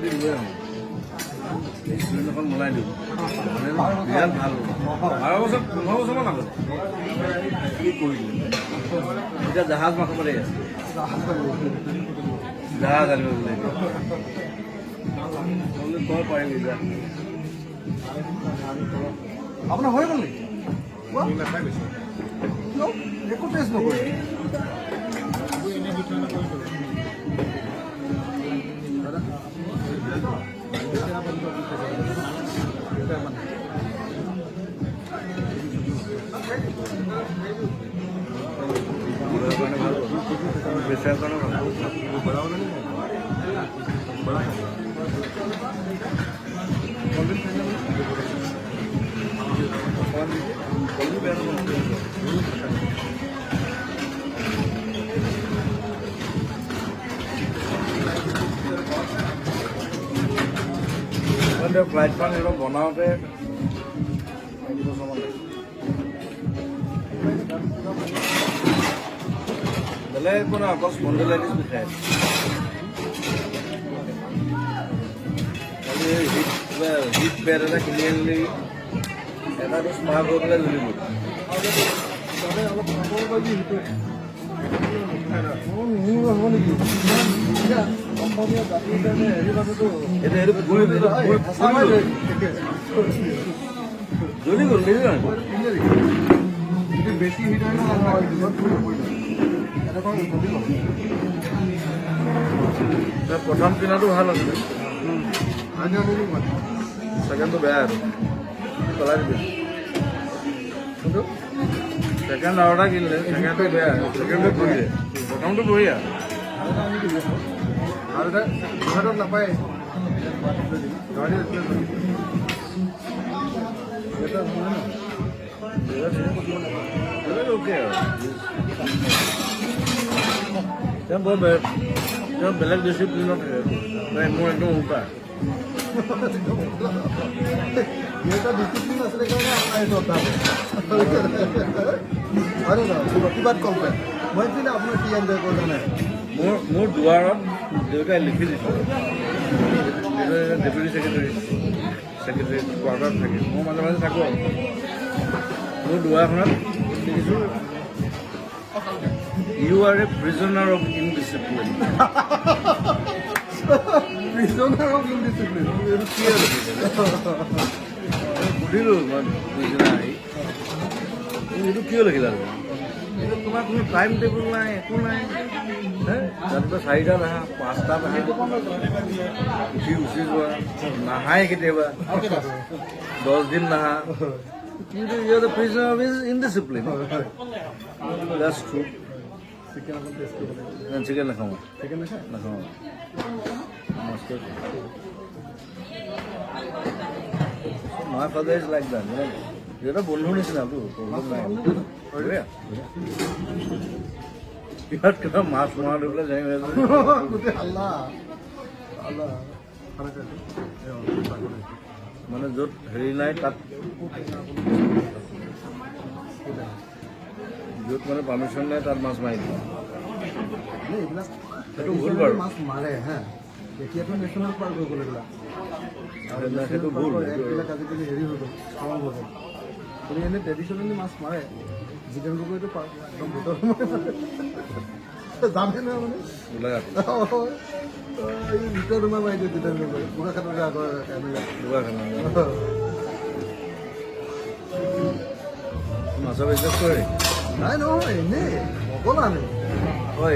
যদি দিবই এখন মলাই দিওঁ বিৰাট ভাল 12 বছৰ 15 বছৰমান আগত কি কৰি দিলে এতিয়া জাহাজ মাথা মাৰি আছে জাহাজ আনিব বোলে তই পাৰিবি যা আপোনাৰ হৈ গ'ল নেকি একো টেষ্ট নকৰে প্ৰেছাৰ কাৰণে ফ্লাইটখন এইটো বনাওঁতে বেলেগ একো নহয় অকল স্পন্ডিলাইটিছ বিষায় হিট পেড এটা কিনি আনিলি এটাটো স্মাৰ্ট হৈ পেলাই জ্বলি গ'ল হ'ব নেকি অসমীয়া জাতিৰ কাৰণে হেৰি মানুহটো জ্বলি গ'ল নিজ বেছি হিট হয় প্ৰথম কিনাটো ভাল আছিলে ছেকেণ্ডটো বেয়া আৰু চলাই দিবি কিন্তু ছেকেণ্ড অৰ্ডাৰ কিনিলে ছেকেণ্ডটো বেয়া ছেকেণ্ডটো বঢ়িয়া প্ৰথমটো বঢ়িয়া আৰু এটা নাপায় অ'কে আৰু বৰ বেলেগ ডিচিপ্লিনত থাকে মোৰ একদম উল্টা এটা ডিচিপ্লিন আছিলে কাৰণে হয় নে নহয় প্ৰতিবাদ কম পায় মই কিন্তু আপোনাৰ কি এনজয় কৰিলে নাই মোৰ দুৱাৰত দেউতাই লিখি দিছে ডেপুটি ছেক্ৰেটাৰী কোৱাৰ্টাৰত থাকে মই মাজে মাজে থাকোঁ আৰু মোৰ দুৱাৰখনত লিখিছোঁ you are a prisoner of indiscipline prisoner of indiscipline এইটো কি আৰু সুধিলোঁ মই পিছদিনা আহি এইটো কিয় লিখিলা এইটো তোমাৰ কোনো টাইম টেবুল নাই একো নাই ৰাতিপুৱা 4টাত আহা 5টাত আহা উঠি যোৱা নাহাই কেতিয়াবা 10 দিন নাহা কিন্তু you are the prisoner of indiscipline that's true chicken নাখাওঁ নাখাওঁ My father is like that. You're a বন্ধুৰ নিচিনাটো প্ৰব্লেম নাই ইয়াত কিবা মাছ মৰা লৈ পেলাই যাই মানে য'ত হেৰি নাই তাত য'ত মানে পাৰ্মিশ্যন নাই তাত মাছ মাৰি দিয়ে এইবিলাক সেইটো ভুল বাৰু মাছ মাৰে হা এতিয়াতো নেশ্যনেল পাৰ্ক হৈ গ'ল এইবিলাক সেইটো ভুল এইবিলাক আজিকালি হেৰি হৈ গ'ল ষ্ট্ৰং হৈ গ'ল আপুনি এনেই ট্ৰেডিশ্যনেলি মাছ মাৰে জিতেন গগৈটো পাৰ্ক একদম ভিতৰত জানে নহয় মানে ওলাই এই ভিতৰত সোমাই মাৰি দিয়ে জিতেন গগৈ বোকাখাটতে আগৰ মাছৰ বিজনেছ কৰে নাই নহয় এনেই নকলা নে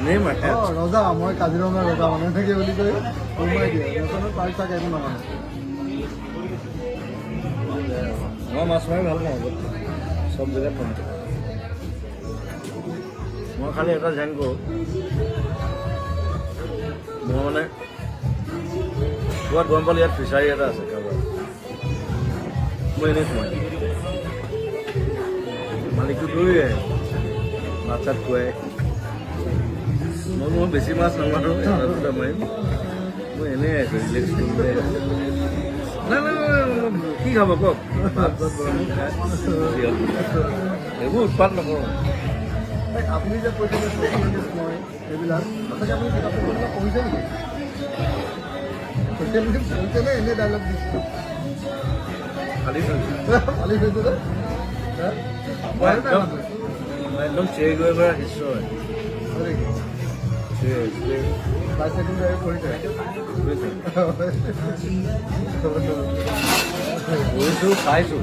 এনেই মাৰে ৰজা মই কাজিৰঙাৰ ৰজা মানে এনেকৈ বুলি কৈ সোমাই দিয়ে নেশ্যনেল পাৰ্ক চাক একো নামানে মই মাছ মাৰি ভাল পাওঁ চব জেগাত পাওঁ মই খালি এটা ধ্যান কৰোঁ মই মানে ক'ৰবাত গম পালোঁ ইয়াত ফিচাৰী এটা আছে কাৰোবাৰ মই এনেই সোমাই মালিকটো লৈ আহে ভাত চাত খুৱাই মই বেছি মাছ নামাৰোঁ এটা দুটা মাৰিম মই এনেই আছোঁ ৰিলেক্স কৰিবলৈ নাই কি খাব কওক ভাত চাত বনাই খাই এইবোৰ উৎপাত নকৰোঁ আপুনি যে কৈছে মই সেইবিলাক সঁচাকৈ আপুনি কিতাপ পঢ়িছে নেকি এনেই ডাইলগ দিছোঁ খালি থৈছোঁ ভালেই থৈছোঁ যে মই একদম চেৰি গৈ পৰা শিষ্য হয় গৈছোঁ পাইছোঁ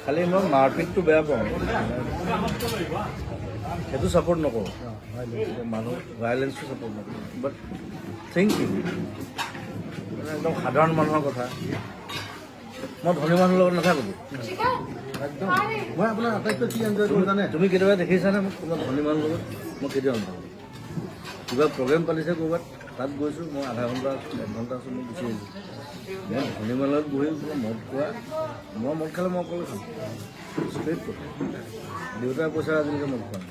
খালি মই মাৰপিটটো বেয়া পাওঁ সেইটো ছাপোৰ্ট নকৰোঁ মানুহ ভাইলেঞ্চটো ছাপোৰ্ট নকৰোঁ বাট থিংকিং মানে একদম সাধাৰণ মানুহৰ কথা মই ধনী মানুহৰ লগত নাথাকোঁ একদম মই আপোনাৰ আটাইতকৈ কি এনজয় কৰোঁ জানে তুমি কেতিয়াবা দেখিছানে মোক তোমাৰ ধনী মানুহৰ লগত মই কেতিয়াও নাথাকোঁ কিবা প্ৰগ্ৰেম পাতিছে ক'ৰবাত তাত গৈছোঁ মই আধা ঘণ্টা 1 ঘণ্টা আছোঁ মই গুচি আহিছোঁ মই ধনী মানুহৰ লগত বহি মই মদ খোৱা মই মদ খালে মই অকলে খাওঁ ষ্ট্ৰেইট কথা দেউতাৰ পইচা আজিলৈকে মদ খোৱা নাই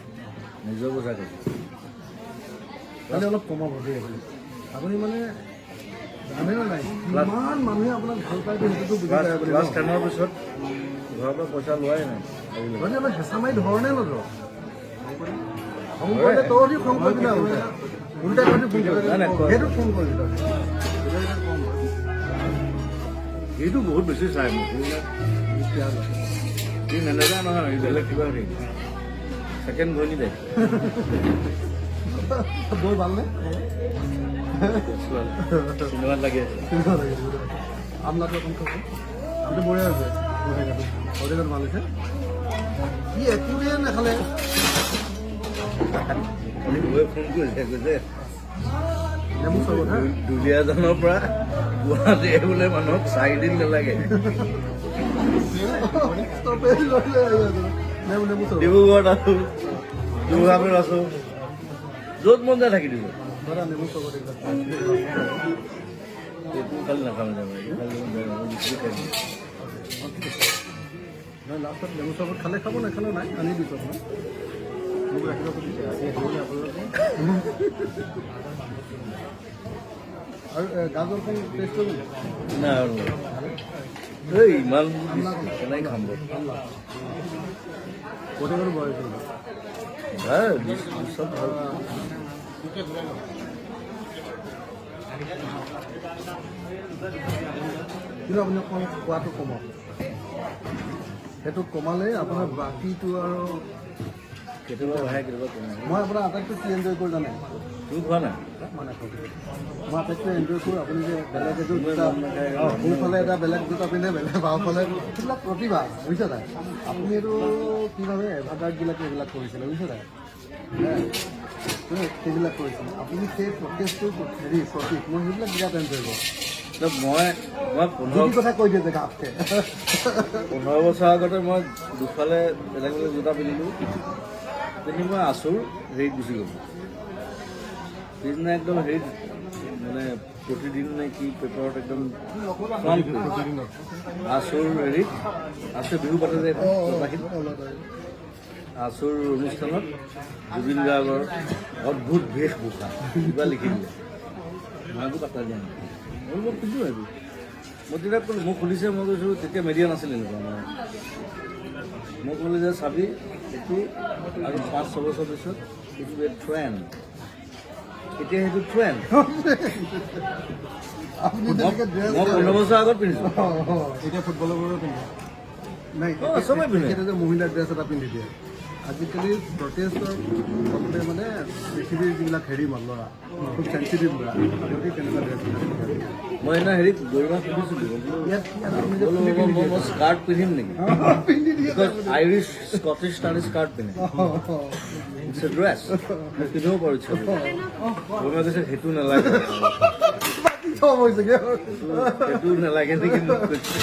নিজৰ পইচা খাইছোঁ খালি অলপ কমাব দেই আপুনি মানে জানেনে নাই ইমান মানুহে আপোনাক ভাল পায় সেইটোতো বুজি পায় আপুনি ক্লাছ 10ৰ পিছত ঘৰৰ পৰা পইচা লোৱাই নাই মানে অলপ হেঁচা মাৰি ধৰণে নধৰ খং কৰিলে তহঁতি খং কৰিবি না উল্টা কৰি ফোন কৰিবি সেইটো ফোন কৰিবি সেইটো বহুত বেছি চাই মোক সি মেনেজাৰ নহয় বেলেগ কিবা হেৰি ছেকেণ্ড ঘূৰ্ণি দে বৰ ভালনে চিনেমাত লাগি আছে আমলাটো অকণ খাইছোঁ আমটো বঢ়িয়া হৈছে ঔটেঙাটো ভাল হৈছে ই একোৱে নাখালে গৈ ফোন কৰিছে কৈছে নেমু চৰ্বত হা দুলীয়াজানৰ পৰা গুৱাহাটী আহিবলৈ মানুহক 4 দিন নালাগে নেমু চৰ্বত ডিব্ৰুগড়ত আছোঁ যোৰহাটত আছোঁ য'ত মন যায় থাকি দিব নেমু চৰ্বত এইটো খালি নাখাওঁ লাষ্টত নেমু চৰ্বত খালে খাব নাখালে নাই আনি দিছোঁ আপোনাক মোক ৰাখিব খুজিছে আৰু গাজৰখন টেষ্ট কৰিব নাই এই ইমান কেনেকৈ খাম বাৰু ঔটেঙাটো বঢ়াই কৰিব চব ভাল কিন্তু আপুনি অকণ খোৱাটো কমাওক সেইটো কমালে আপোনাৰ বাকীটো আৰু কেতিয়াবা বঢ়াই কেতিয়াবা কমাই মই আপোনাৰ আটাইতকৈ কি এনজয় কৰোঁ জানে তুমি খোৱা নাই মানে মই আটাইতকৈ এনজয় কৰোঁ আপুনি যে বেলেগ এযোৰ জোতা সোঁফালে এটা বেলেগ জোতা পিন্ধে বেলেগ বাওঁফালে সেইবিলাক প্ৰতিভা বুজিছে নাই আপুনি এইটো কি ভাবে এডভাৰটাইজবিলাকে এইবিলাক কৰিছিলে বুজিছে নাই সেইবিলাক কৰিছিলে আপুনি সেই প্ৰটেষ্টটো হেৰি প্ৰতীক মই সেইবিলাক বিৰাট এনজয় কৰোঁ মই 15 কথা কৈ দিয়ে যে গাঁৱতে 15 বছৰ আগতে মই দুফালে বেলেগ বেলেগ জোতা পিন্ধিলোঁ পিন্ধি মই আচুৰ হেৰিত গুচি গ'লোঁ পিছদিনা একদম হেৰিত মানে প্ৰতিদিন নে কি পেপাৰত একদম আচুৰ হেৰিত আচুৰ বিহু পাতে যে আচুৰ অনুষ্ঠানত জুবিন গাৰ্গৰ অদ্ভুত বেশভূষা কিবা লিখি দিলে মইতো পাত্তা দিয়া নাই মই পিন্ধো এইটো মই তেতিয়া ক'লোঁ মোক সুধিছে মই কৈছোঁ তেতিয়া মিডিয়া নাছিলে এনেকুৱা মানে মই ক'লোঁ যে চাবি এইটো আৰু 5-6 বছৰ পিছত এইটো ট্ৰেণ্ড এতিয়া সেইটো ট্ৰেণ্ড মই 15 বছৰ আগত পিন্ধিছোঁ এতিয়া ফুটবলৰবোৰো পিন্ধে নাই চবেই পিন্ধে সেইটো যে মহিলাৰ ড্ৰেছ এটা পিন্ধি দিয়ে আজিকালি প্ৰটেষ্টৰ লগতে মানে পৃথিৱীৰ যিবিলাক হেৰি ল'ৰা খুব চেঞ্চিটিভ ল'ৰা সিহঁতে তেনেকুৱা ড্ৰেছ মই সেইদিনা হেৰিত গৰিমাক সুধিছিলোঁ মই স্কাৰ্ট পিন্ধিম নেকি পিন্ধি দিয়ে আইৰিছ স্কটিছ টানি স্কাৰ্ট পিন্ধে ইটছ এ ড্ৰেছ মই পিন্ধিব পাৰোঁ ইচ্ছা গৰিমাই কৈছে সেইটো নালাগে চব হৈছেগৈ সেইটো নালাগে নেকি মোক কৈছে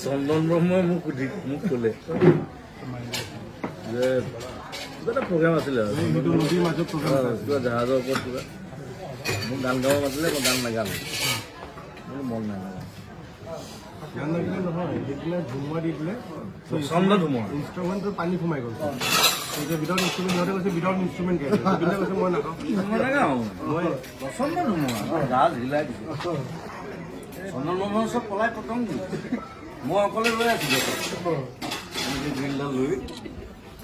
চন্দন ব্ৰহ্মই মোক ক'লে যে কিবা এটা প্ৰগ্ৰেম আছিলে আৰু নদীৰ মাজত কিবা জাহাজৰ ওপৰত কিবা মোক গান গাব মাতিলে মই গান নাগালোঁ মোৰ মন নাই গান লাগিলে নহয় সেইবিলাক ধুমুহা দি দিলে প্ৰচণ্ড ধুমুহা ইনষ্ট্ৰুমেণ্টত পানী সোমাই গ'ল এতিয়া উইদাউট ইনষ্ট্ৰুমেণ্ট সিহঁতে কৈছে উইদাউট ইনষ্ট্ৰুমেণ্ট কৈছে মই নাখাওঁ মই নাগাওঁ মই প্ৰচণ্ড ধুমুহা গাজ হিলাই দিছোঁ চন্দন ব্ৰহ্মৰ চব পলাই পতং মই অকলে ৰৈ আছিলোঁ গ্ৰীণডাল লৈ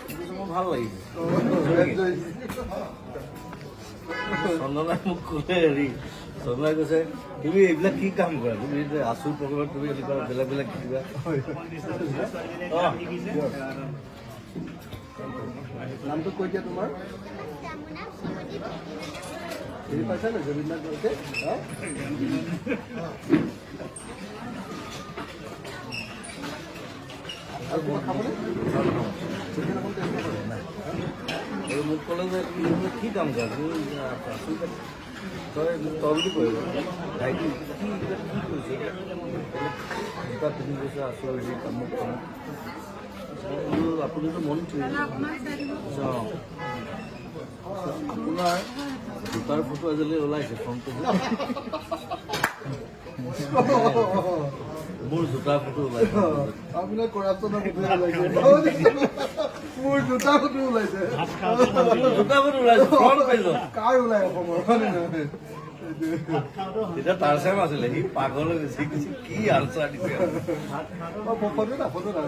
কিন্তু মোৰ ভাল লাগিছে চন্দনাই মোক ক'লে হেৰি চন্দনাই কৈছে তুমি এইবিলাক কি কাম কৰা তুমি আচু প্ৰগ্ৰামত তুমি এনেকুৱা বেলেগ বেলেগ কিবা নামটো কৈ দিয়া তোমাৰ চিনি পাইছা নে জুবিন দাক কৈছে আৰু কিবা খাবনে চিকেন অকণ টেষ্ট নকৰে আৰু মোক ক'লে যে তুমি কি কাম কৰা তুমি আচু তই মোক তই বুলি কৈ ভাইটি কি কৰিছে দুটা পিন্ধি গৈছে আচু হেৰি কামত কামত আপুনিতো মন্ত্ৰী আপোনাৰ জোতাৰ ফটো আজিলৈ ওলাইছে ফ্ৰণ্ট পেজত মোৰ জোতাৰ ফটো ওলাইছে আপোনাৰ কৰাপশ্যনৰ ফটো ওলাইছে মোৰ জোতা ফটো ওলাইছে জোতাৰ ফটো ওলাইছে ফ্ৰণ্ট পেজত কাৰ ওলাই অসমৰ হয়নে নহয় তেতিয়া তাৰ চেম আছিলে সি পাগল হৈ গৈছে কি আনচাৰ দিছে ফটো না ফটো না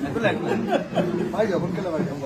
একো নাই পাই যাব সোনকালে পাই যাব